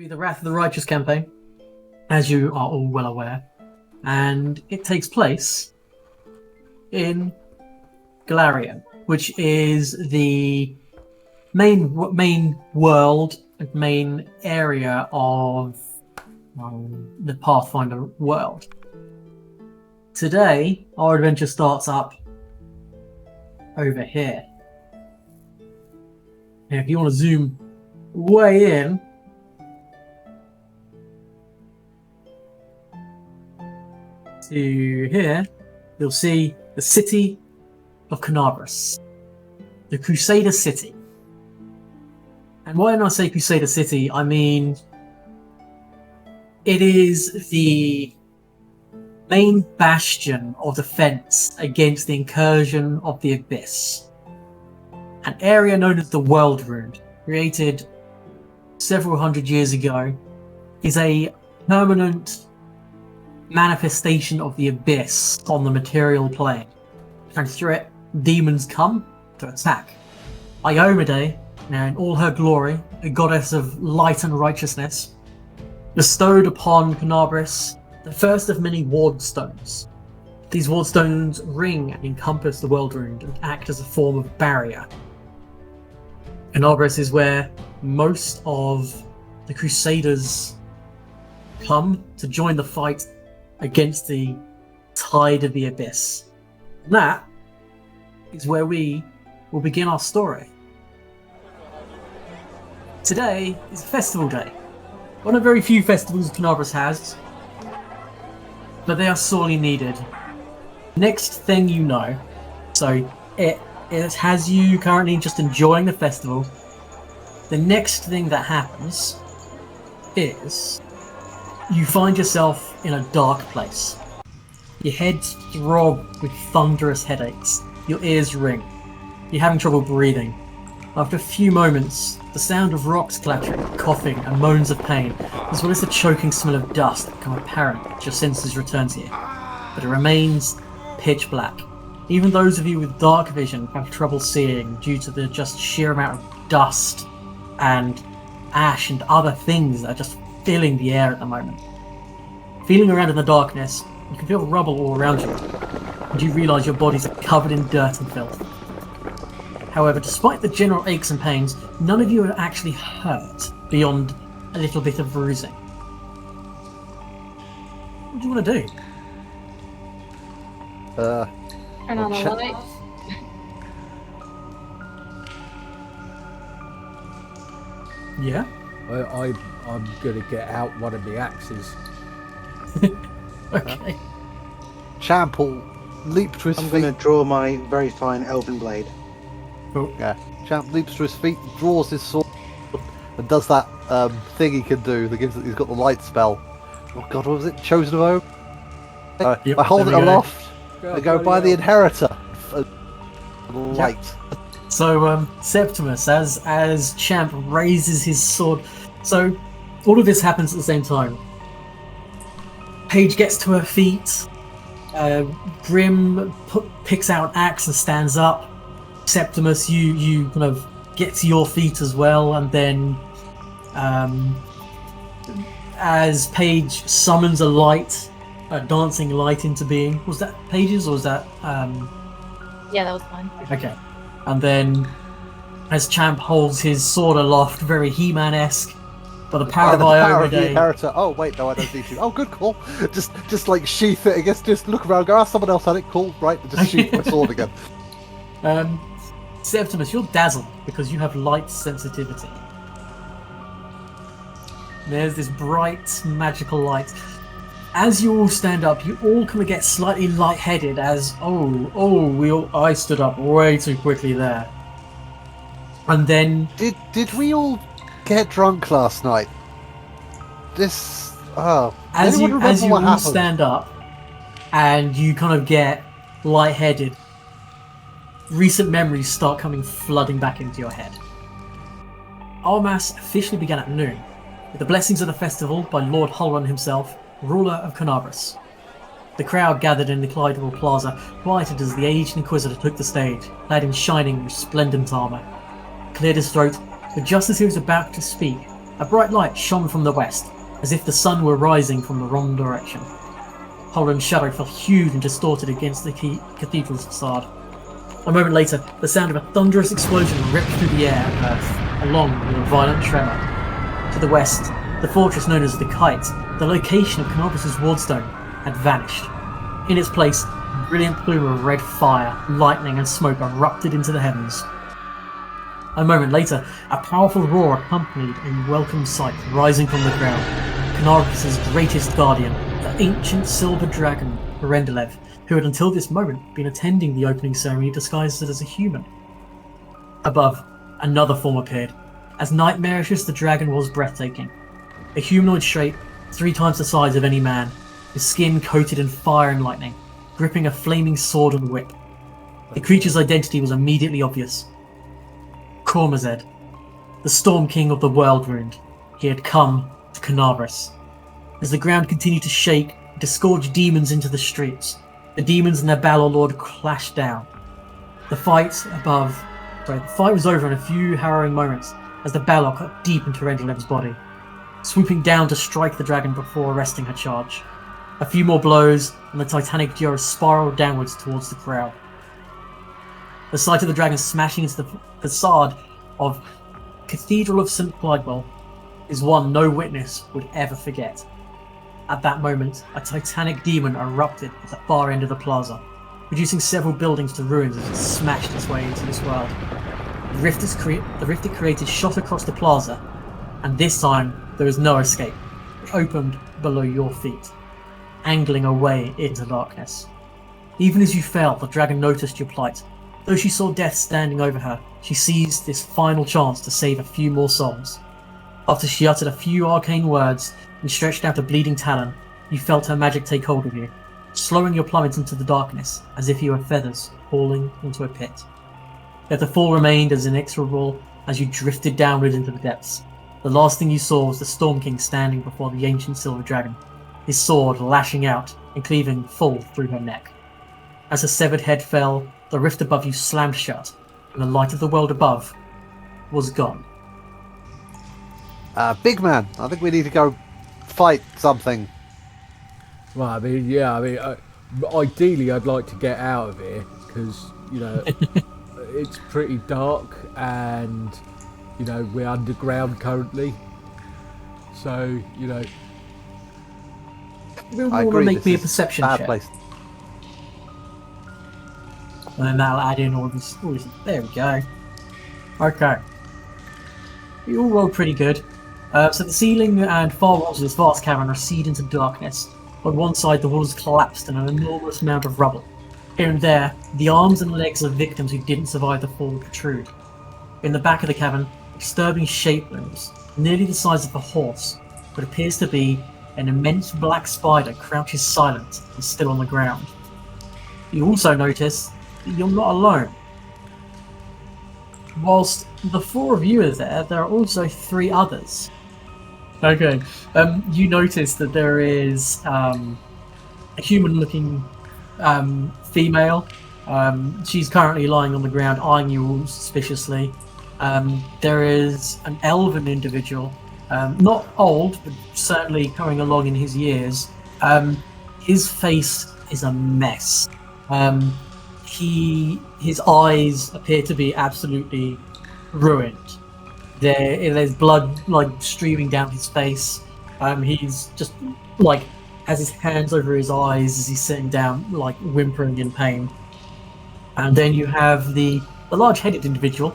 be the Wrath of the Righteous campaign, as you are all well aware, and it takes place in Galarian, which is the main world, main area of the Pathfinder world. Today, our adventure starts up over here. And if you want to zoom way in, to here, you'll see the city of Canabras, the Crusader City. And when I say Crusader City, I mean it is the main bastion of defense against the incursion of the Abyss. An area known as the World Rune, created several hundred years ago, is a permanent manifestation of the Abyss on the material plane. And through it, demons come to attack. Iomade, now in all her glory, a goddess of light and righteousness, bestowed upon Canabras the first of many ward stones. These ward stones ring and encompass the World Rune and act as a form of barrier. Canabras is where most of the Crusaders come to join the fight against the tide of the Abyss. And that is where we will begin our story. Today is a festival day. One of very few festivals Canabras has, but they are sorely needed. Next thing you know, so it has you currently just enjoying the festival. The next thing that happens is you find yourself in a dark place. Your head throb with thunderous headaches. Your ears ring. You're having trouble breathing. After a few moments, the sound of rocks clattering, coughing, and moans of pain, as well as the choking smell of dust, become apparent as your senses return to you. But it remains pitch black. Even those of you with dark vision have trouble seeing due to the just sheer amount of dust and ash and other things that are just filling the air at the moment. Feeling around in the darkness, you can feel rubble all around you, and you realise your bodies are covered in dirt and filth. However, despite the general aches and pains, none of you are actually hurt beyond a little bit of bruising. What do you want to do? Turn on the light. Yeah? I'm gonna get out one of the axes. Okay. Champ will leap to his I'm feet. going to draw my very fine elven blade. Cool. Yeah. Champ leaps to his feet, draws his sword, and does that thing he can do that gives. He's got the light spell. Oh God, what was it? Chosen of Oak. Yep, I hold it there we go. aloft. I go by the inheritor. Light. So, Septimus, as Champ raises his sword, so all of this happens at the same time. Paige gets to her feet. Grim picks out an axe and stands up. Septimus, you kind of get to your feet as well, and then as Paige summons a light, a dancing light into being. Was that Paige's or was that? Yeah, that was fun. Okay. And then, as Champ holds his sword aloft, very He-Man-esque, by the power of the power of the Iomade. inheritor. Oh wait, no, I don't need you. Oh, good call. Just like sheath it. I guess just look around. Go, someone else had it. Cool, right? And just sheath my sword again. Septimus, you're dazzled because you have light sensitivity. There's this bright, magical light. As you all stand up, you all kind of get slightly lightheaded as, I stood up way too quickly there. And then... Did we all get drunk last night? As you all stand up and you kind of get lightheaded, recent memories start coming flooding back into your head. Our mass officially began at noon, with the blessings of the festival by Lord Hulron himself, ruler of Canabras. The crowd gathered in the Kaleidor Plaza, quieted as the aged Inquisitor took the stage, clad in shining, resplendent armour. Cleared his throat, but just as he was about to speak, A bright light shone from the west, as if the sun were rising from the wrong direction. Holland's shadow felt huge and distorted against the cathedral's facade. A moment later, the sound of a thunderous explosion ripped through the air and earth, along with a violent tremor. To the west, the fortress known as the Kite, the location of Canobus' wardstone, had vanished. In its place, a brilliant plume of red fire, lightning and smoke erupted into the heavens. A moment later, a powerful roar accompanied a welcome sight rising from the ground. Canobus' greatest guardian, the ancient silver dragon, Arendelev, who had until this moment been attending the opening ceremony disguised as a human. Above, another form appeared. As nightmarish as the dragon was breathtaking. A humanoid shape, 3 times the size of any man, his skin coated in fire and lightning, gripping a flaming sword and whip. The creature's identity was immediately obvious. Cormazed, the Storm King of the World Rune. He had come to Canabras. As the ground continued to shake, and disgorge demons into the streets, the demons and their Balor Lord clashed down. The fight was over in a few harrowing moments as the Balor cut deep into Rendelev's body, swooping down to strike the dragon before arresting her charge. A few more blows, and the titanic duo spiraled downwards towards the crowd. The sight of the dragon smashing into the facade of Cathedral of St. Clydewell is one no witness would ever forget. At that moment, a titanic demon erupted at the far end of the plaza, reducing several buildings to ruins as it smashed its way into this world. The rift it created shot across the plaza, and this time there was no escape. It opened below your feet, angling away into darkness. Even as you fell, the dragon noticed your plight. Though she saw death standing over her, she seized this final chance to save a few more souls. After she uttered a few arcane words and stretched out a bleeding talon, you felt her magic take hold of you, slowing your plummet into the darkness as if you were feathers falling into a pit. Yet the fall remained as inexorable as you drifted downward into the depths. The last thing you saw was the Storm King standing before the ancient silver dragon, his sword lashing out and cleaving full through her neck. As her severed head fell, the rift above you slammed shut, and the light of the world above was gone. Big man, I think we need to go fight something. Well, ideally I'd like to get out of here, because, it's pretty dark, and, we're underground currently. So, I agree, Make this me a is perception bad check. place. And then that'll add in all this. There we go. Okay. You all rolled pretty good. So the ceiling and far walls of this vast cavern recede into darkness. On one side, the walls collapsed and an enormous amount of rubble. Here and there, the arms and legs of victims who didn't survive the fall protrude. In the back of the cavern, a disturbing shape looms, nearly the size of a horse, but appears to be an immense black spider crouches silent and still on the ground. You also notice that you're not alone. Whilst the 4 of you are there are also 3 others. Okay, you notice that there is a human-looking female. She's currently lying on the ground, eyeing you all suspiciously. There is an elven individual, not old, but certainly coming along in his years. His face is a mess. His eyes appear to be absolutely ruined. There's blood streaming down his face. He's just has his hands over his eyes as he's sitting down, whimpering in pain. And then you have the large-headed individual.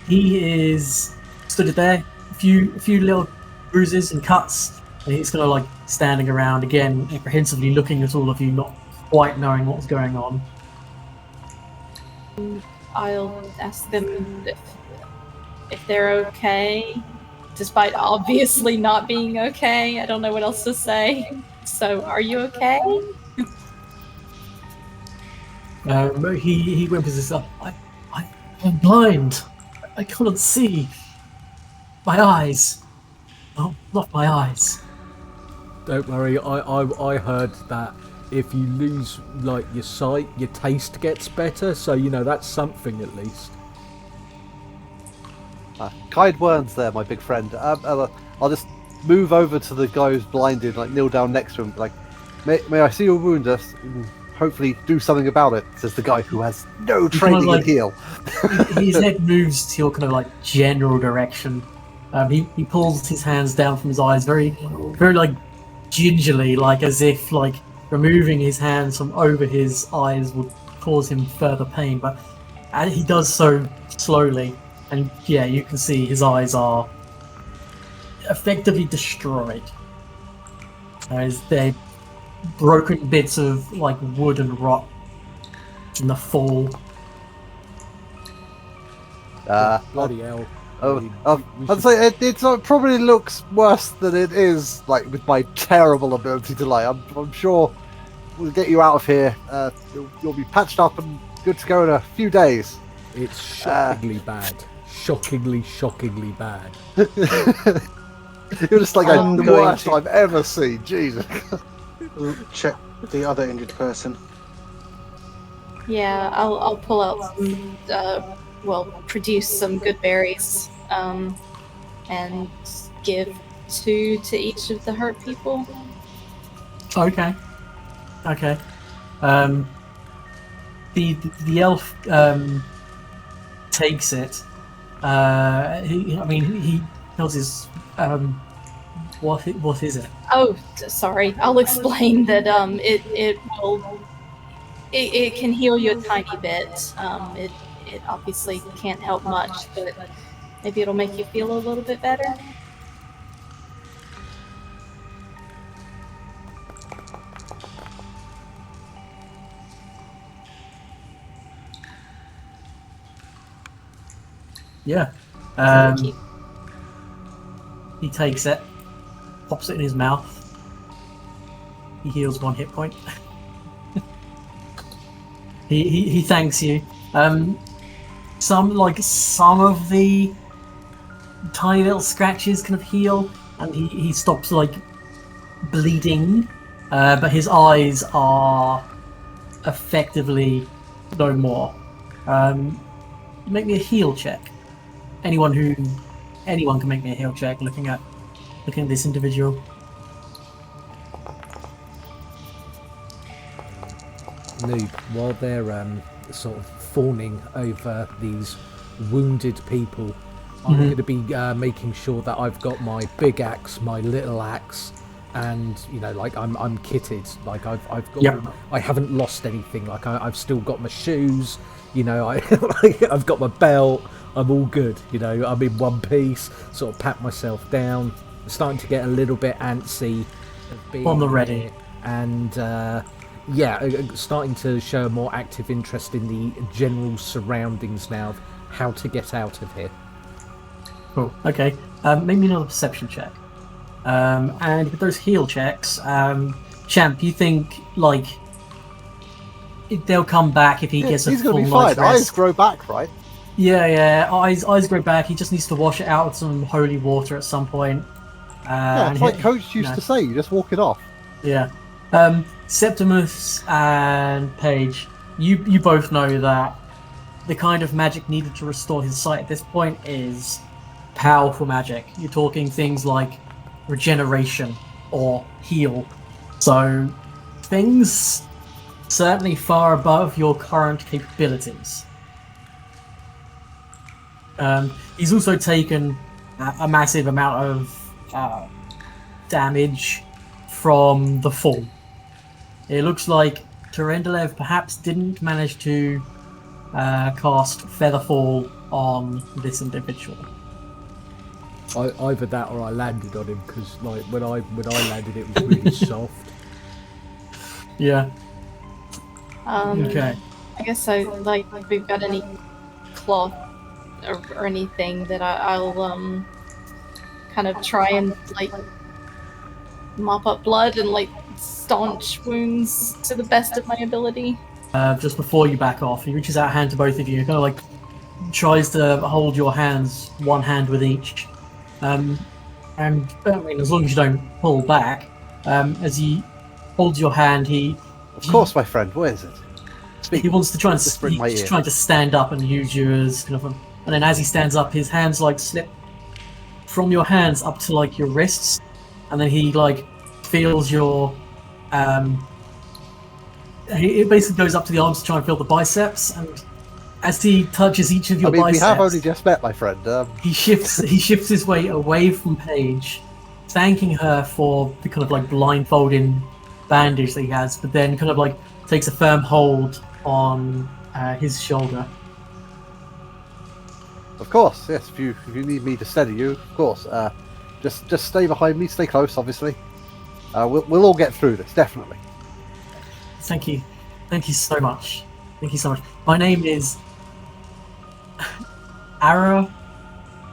He is stood there, a few little bruises and cuts, and he's kind of standing around again, apprehensively looking at all of you, not quite knowing what's going on. I'll ask them if they're okay, despite obviously not being okay. I don't know what else to say. So, are you okay? He whimpers this up. I'm blind. I cannot see. My eyes. Oh, not my eyes. don't worry, I heard that if you lose your sight, your taste gets better, so that's something at least. Kind words there, my big friend. I'll just move over to the guy who's blinded, like kneel down next to him, like, may I see your wound? Hopefully do something about it, says the guy who has no training in heal. His head moves to your kind of like general direction. He pulls his hands down from his eyes very, very like gingerly, like as if like removing his hands from over his eyes would cause him further pain, but he does so slowly, and yeah, you can see his eyes are effectively destroyed. As they're broken bits of like wood and rock in the fall. Bloody hell. I'd say it probably looks worse than it is, like with my terrible ability to lie. I'm sure we'll get you out of here. You'll be patched up and good to go in a few days. It's shockingly bad. Shockingly bad. You're just like the worst I've ever seen. Jesus. We'll check the other injured person. Yeah, I'll pull out some, produce some good berries, and give 2 to each of the hurt people. Okay. The elf takes it. He tells his what is it? Oh, sorry. I'll explain that. It can heal you a tiny bit. It obviously can't help much, but maybe it'll make you feel a little bit better. Yeah. He takes it, pops it in his mouth. He heals 1 hit point. he thanks you. Some of the tiny little scratches kind of heal, and he stops like bleeding, but his eyes are effectively no more. Make me a heal check. Anyone can make me a heal check looking at this individual. Noob, while they're sort of fawning over these wounded people, I'm going to be making sure that I've got my big axe, my little axe, and I'm kitted. Like I've got, Yep. I haven't lost anything. Like I've still got my shoes. I've got my belt. I'm all good. I'm in one piece. Sort of pat myself down. I'm starting to get a little bit antsy of being On the ready. here, and starting to show a more active interest in the general surroundings now of how to get out of here. Cool. Okay. Make me another perception check. And with those heal checks, Champ, you think they'll come back if he gets a he's full gonna be night's fine. Eyes rest? grow back, right? Yeah. Eyes grow back. He just needs to wash it out with some holy water at some point. Yeah, it's like Coach used to say. You just walk it off. Yeah. Septimus and Paige, you both know that the kind of magic needed to restore his sight at this point is powerful magic. You're talking things like regeneration or heal. So things certainly far above your current capabilities. He's also taken a massive amount of damage from the fall. It looks like Terendelev perhaps didn't manage to cast Featherfall on this individual. Either that or I landed on him, because when I landed it was really soft. Yeah. Okay. Okay. I guess if we've got any cloth or anything that I'll kind of try and mop up blood and staunch wounds to the best of my ability. Just before you back off, he reaches out a hand to both of you, kind of tries to hold your hands, one hand with each. And as long as you don't pull back, as he holds your hand, Of course, my friend. Where is it? Speak. he wants to try and Whisper in my he's ear. trying to stand up and use you as kind of and then as he stands up, his hands like slip from your hands up to like your wrists, and then he like feels your it basically goes up to the arms to try and feel the biceps, and as he touches each of your biceps, we have only just met, my friend. he shifts his weight away from Paige, thanking her for the kind of like blindfolding bandage that he has, but then kind of like takes a firm hold on his shoulder. Of course, yes. If you need me to steady you, of course. Just stay behind me. Stay close, obviously. We'll all get through this, definitely. Thank you so much. Thank you so much. My name is Ara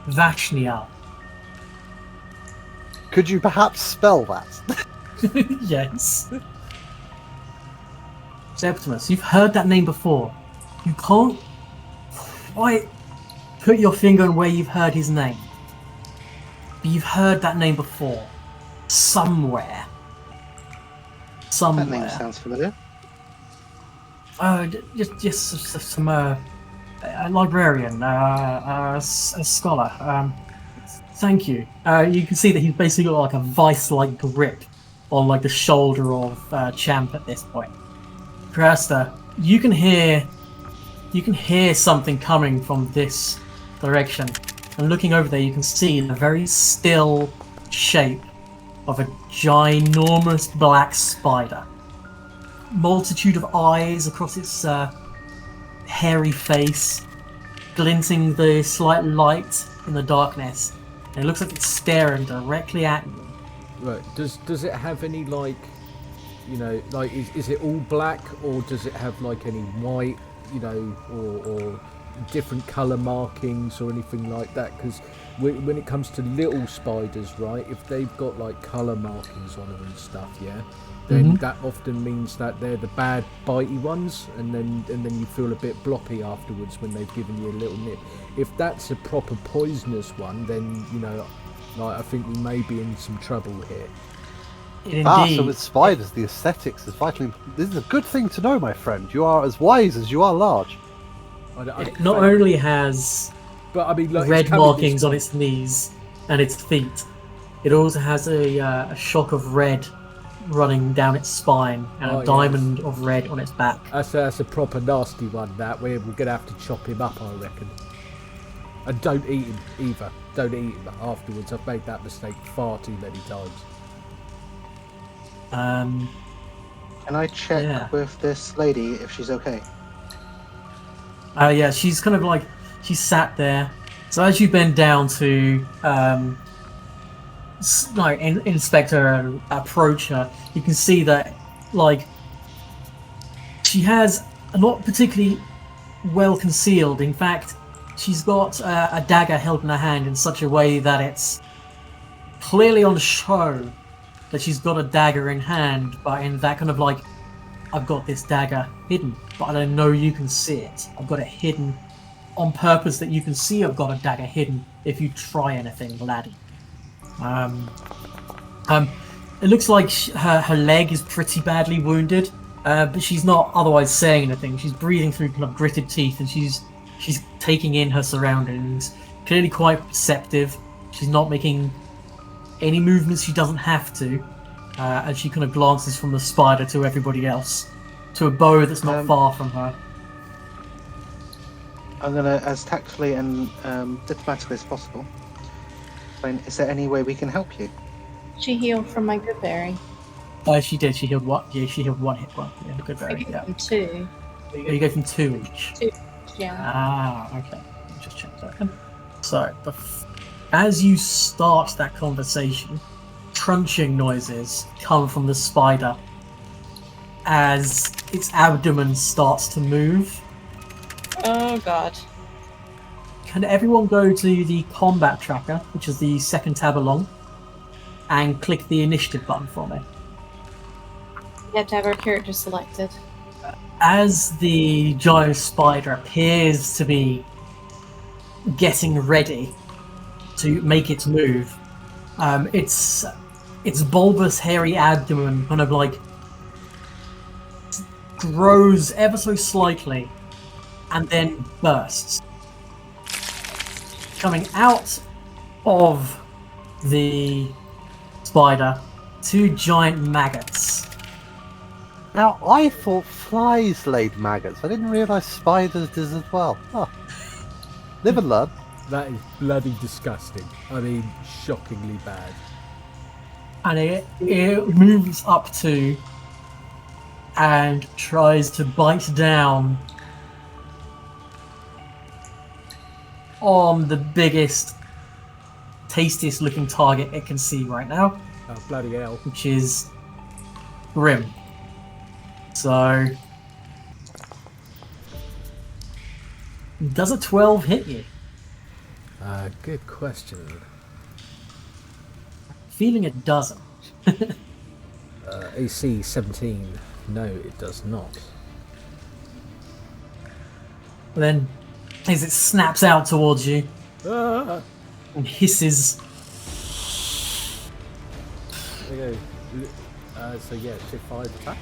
Vashnial. Could you perhaps spell that? Yes. Septimus, you've heard that name before. You can't quite put your finger on where you've heard his name. But you've heard that name before. Somewhere. That name sounds familiar. Just some a librarian, a scholar. Thank you. You can see that he's basically got like a vice-like grip on like the shoulder of Champ at this point. Crasta, you can hear something coming from this direction, and looking over there, you can see the very still shape of a ginormous black spider. Multitude of eyes across its hairy face, glinting the slight light in the darkness, and it looks like it's staring directly at you. Right. Does it have any like, you know, like is it all black, or does it have like any white, you know, or different colour markings or anything like that? Because when it comes to little spiders, right, if they've got like colour markings on them and stuff, yeah, then that often means that they're the bad bitey ones, and then you feel a bit bloppy afterwards when they've given you a little nip. If that's a proper poisonous one, then, you know, like, I think we may be in some trouble here. Indeed. So with spiders, the aesthetics is vitally important. This is a good thing to know, my friend. You are as wise as you are large. It not only has but I mean, like, red markings on its knees and its feet, it also has a shock of red running down its spine and a diamond of red on its back. That's a proper nasty one. That we're gonna have to chop him up, I reckon. And don't eat him either. Don't eat him afterwards. I've made that mistake far too many times. Can I check with this lady if she's okay? Yeah, she's kind of like, she's sat there. So as you bend down to inspect her and approach her, you can see that like she has not particularly well concealed. In fact, she's got a dagger held in her hand in such a way that it's clearly on show that she's got a dagger in hand, but in that kind of like, I've got this dagger hidden, but I don't know you can see it. I've got it hidden on purpose that you can see I've got a dagger hidden if you try anything, laddie. It looks like her leg is pretty badly wounded, but she's not otherwise saying anything. She's breathing through kind of gritted teeth, and she's taking in her surroundings. Clearly quite perceptive. She's not making any movements she doesn't have to, and she kind of glances from the spider to everybody else, to a bow that's not far from her. I'm gonna, as tactfully and diplomatically as possible, explain, is there any way we can help you? She healed from my good berry. She did. She healed what? Yeah, she healed one hit point. Yeah, good I berry. gave Yeah. them 2. You go from 2 each. 2, yeah. Ah, okay. Let me just check that. So, as you start that conversation, crunching noises come from the spider as its abdomen starts to move. Oh god. Can everyone go to the combat tracker, which is the second tab along, and click the initiative button for me? You have to have our character selected. As the giant spider appears to be getting ready to make its move, its bulbous, hairy abdomen kind of like grows ever so slightly and then bursts. coming out of the spider, 2 giant maggots. Now, I thought flies laid maggots. I didn't realise spiders did as well. Oh. Live and learn. That is bloody disgusting. I mean, shockingly bad. And it moves up to and tries to bite down on the biggest, tastiest looking target it can see right now, Oh, bloody hell. which is Grim. So, does a 12 hit you? Good question. Feeling it doesn't. AC 17. No, it does not. Then, as it snaps out towards you Ah! and hisses, There you go. So yeah, shift 5 attack.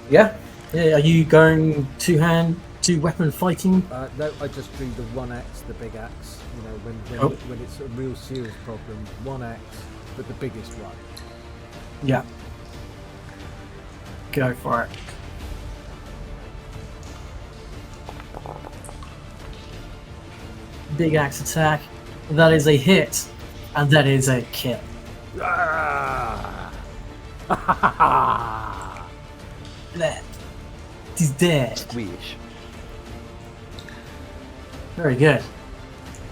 yeah. Are you going two weapon fighting? No, I just drew the one axe, the big axe. You know, when it's a real serious problem, one axe, but the biggest one. Yeah. Go for it. Big axe attack. That is a hit, and that is a kill. Ah! Dead. He's dead. Squish. Very good.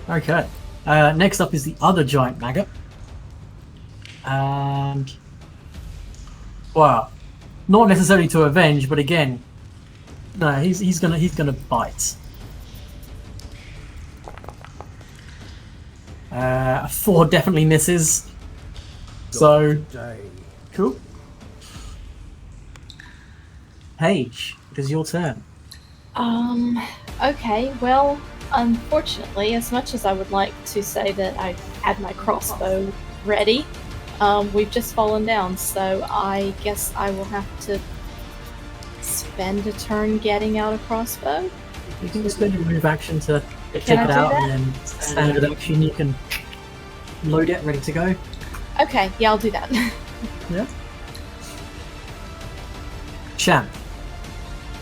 Okay. Next up is the other giant maggot. And well, not necessarily to avenge, but again, no, he's gonna bite. 4 definitely misses. So Day. cool. Paige, it is your turn. Okay, well, unfortunately, as much as I would like to say that I had my crossbow ready, we've just fallen down, so I guess I will have to spend a turn getting out a crossbow. You can just spend your move action to check Can I it do out, that? and then standard action you can load it, ready to go. Okay, yeah, I'll do that. Yeah. Champ.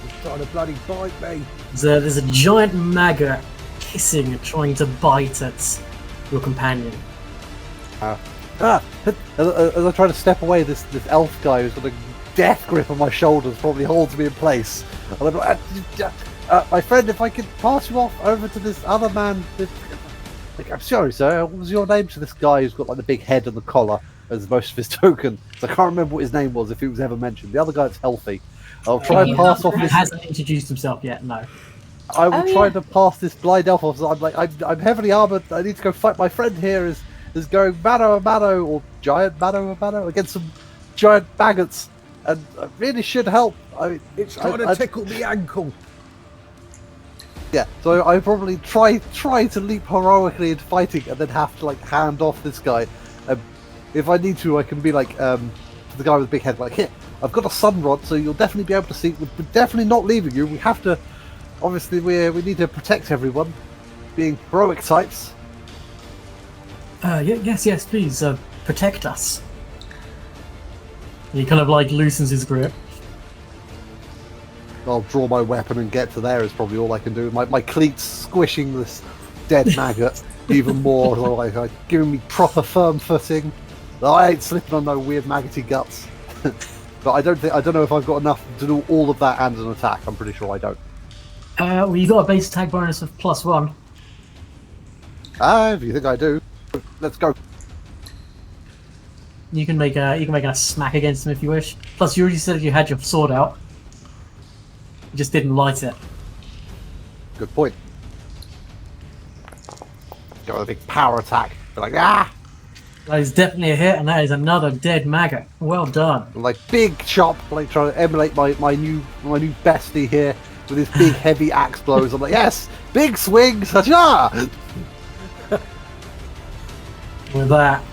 He's trying to bloody bite me. There's a giant maggot hissing and trying to bite at your companion. As I try to step away, this elf guy who's got a death grip on my shoulders probably holds me in place. And my friend, if I could pass you off over to this other man. I'm sorry, sir. What was your name? To this guy who's got like the big head and the collar as most of his token. So I can't remember what his name was if he was ever mentioned. The other guy that's healthy. I'll try and pass off He this. hasn't introduced himself yet, no. I will Oh, try yeah. to pass this blind elf off. So I'm like, I'm heavily armored. I need to go fight my friend here. Is going mano a mano or giant mano a mano against some giant maggots, and I really should help. I mean, It's trying to tickle the ankle. yeah. So I probably try to leap heroically into fighting, and then have to like hand off this guy. If I need to, I can be like the guy with the big head, like here. I've got a sun rod, so you'll definitely be able to see. We're definitely not leaving you. We have to. Obviously, we need to protect everyone, being heroic types. Yes, please, protect us. He kind of like loosens his grip. I'll draw my weapon and get to there is probably all I can do. My cleats squishing this dead maggot even more, like giving me proper firm footing. I ain't slipping on no weird maggoty guts. But I don't know if I've got enough to do all of that and an attack. I'm pretty sure I don't. Well, you got a base attack bonus of +1. If you think I do, let's go. You can make a smack against him if you wish. Plus, you already said you had your sword out. You just didn't light it. Good point. Go with a big power attack. Be like, ah! That is definitely a hit, and that is another dead maggot. Well done. Like big chop, like trying to emulate my new bestie here with his big heavy axe blows. I'm like, yes, big swing, such ah! With that,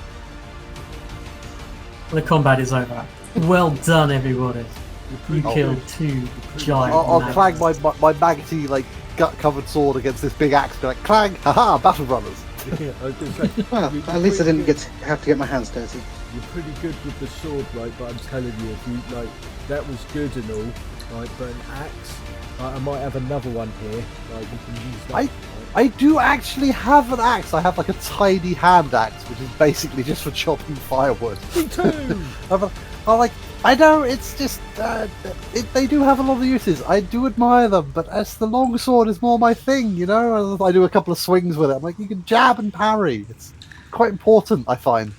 the combat is over. Well done, everybody. You killed 2 giant I'll maggots. clang my maggoty like gut covered sword against this big axe. Be like, clang, haha, battle brothers. Yeah, I was gonna say, Well, you're at least I pretty didn't good- have to get my hands dirty. You're pretty good with the sword, right? But I'm telling you, if you like, that was good and all, right? But an axe, I might have another one here. Like you can use that. I do actually have an axe. I have like a tiny hand axe, which is basically just for chopping firewood. Me too. I know it's just they do have a lot of uses. I do admire them, but as the longsword is more my thing, you know. I do a couple of swings with it. I'm like, you can jab and parry. It's quite important, I find.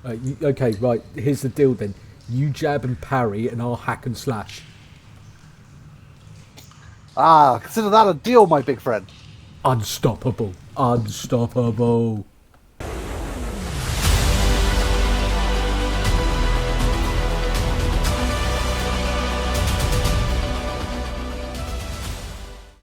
Okay, right. Here's the deal then. You jab and parry, and I'll hack and slash. Ah, consider that a deal, my big friend. Unstoppable. Unstoppable.